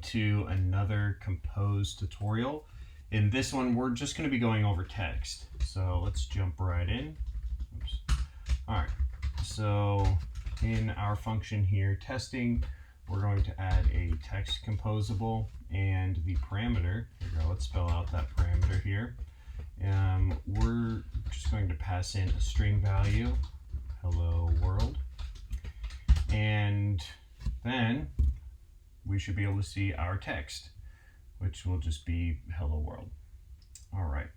to another Compose tutorial. In this one, we're just going to be going over text. So let's jump right in. Oops. All right, so in our function here, testing, we're going to add a text composable and the parameter. Here we go, let's spell out that parameter here. We're just going to pass in a string value, hello world, and then we should be able to see our text, which will just be hello world. All right.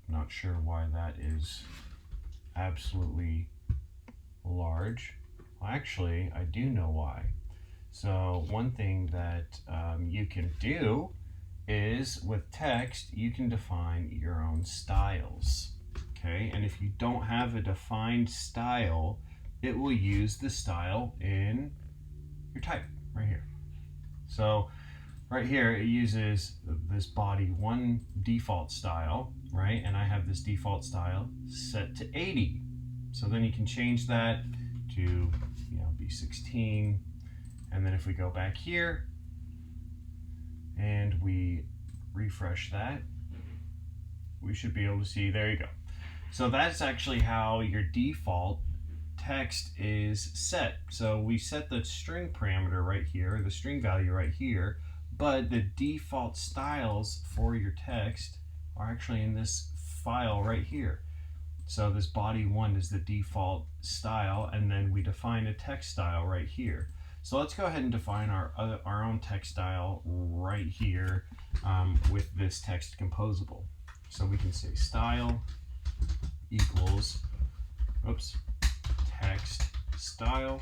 Not sure why that is absolutely large. Well, actually, I do know why. So one thing that you can do is with text, you can define your own styles. Okay, and if you don't have a defined style, it will use the style in your type right here. So right here it uses this body 1 default style, right? And I have this default style set to 80. So then you can change that to be 16. And then if we go back here and we refresh that, we should be able to see, there you go. So that's actually how your default text is set. So we set the string parameter right here, the string value right here, but the default styles for your text are actually in this file right here. So this body 1 is the default style, and then we define a text style right here. So let's go ahead and define our own text style right here with this text composable. So we can say style equals, text style,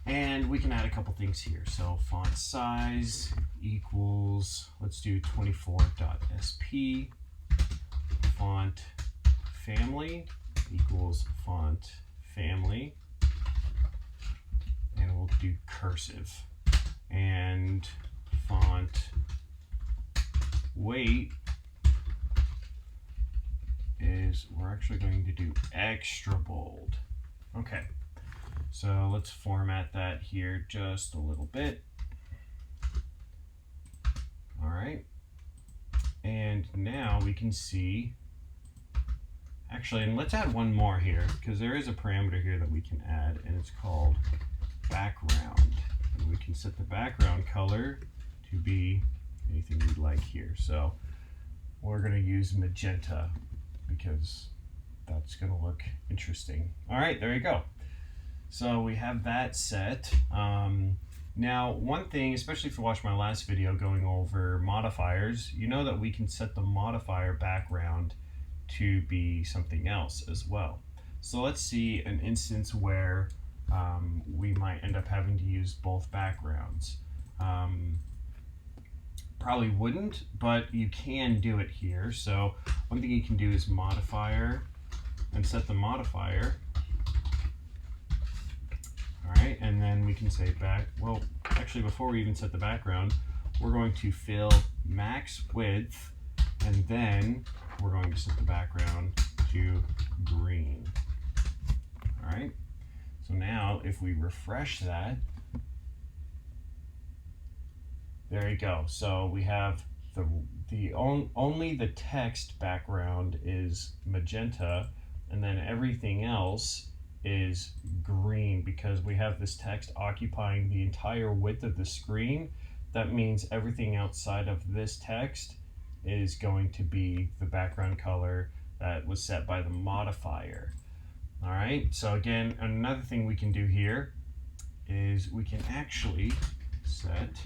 and we can add a couple things here. So font size equals, let's do 24.sp, font family equals font family, and we'll do cursive, and font weight is, we're actually going to do extra bold. Okay, so let's format that here just a little bit. All right, and now we can see, actually, and let's add one more here, because there is a parameter here that we can add, and it's called background. And we can set the background color to be anything we'd like here. So we're going to use magenta because that's going to look interesting. All right, there you go. So we have that set. Now, one thing, especially if you watched my last video going over modifiers, you know that we can set the modifier background to be something else as well. So let's see an instance where we might end up having to use both backgrounds. Probably wouldn't, but you can do it here. So one thing you can do is modifier and set the modifier. All right, and then we can say back, well, actually before we even set the background, we're going to fill max width, and then we're going to set the background to green. All right, so now if we refresh that, there you go. So we have only the text background is magenta, and then everything else is green because we have this text occupying the entire width of the screen. That means everything outside of this text is going to be the background color that was set by the modifier. All right, so again, another thing we can do here is we can actually set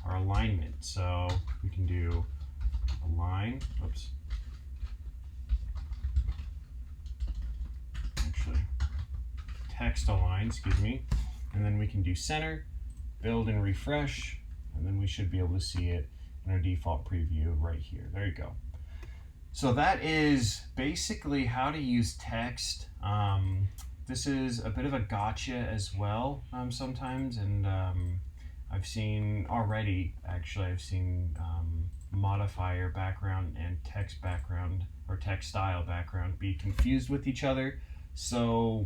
our alignment. So we can do align, actually text align, excuse me, and then we can do center, build and refresh, and then we should be able to see it in our default preview right here. There you go. So that is basically how to use text. This is a bit of a gotcha as well sometimes, and I've seen already, actually, I've seen modifier background and text background or text style background be confused with each other. So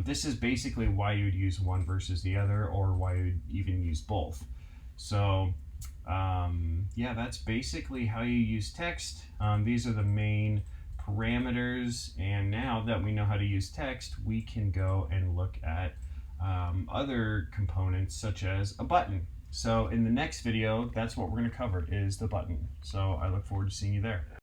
This is basically why you would use one versus the other, or why you would even use both. So yeah, that's basically how you use text. These are the main parameters, and now that we know how to use text, we can go and look at other components such as a button. So in the next video, that's what we're going to cover, is the button. So I look forward to seeing you there.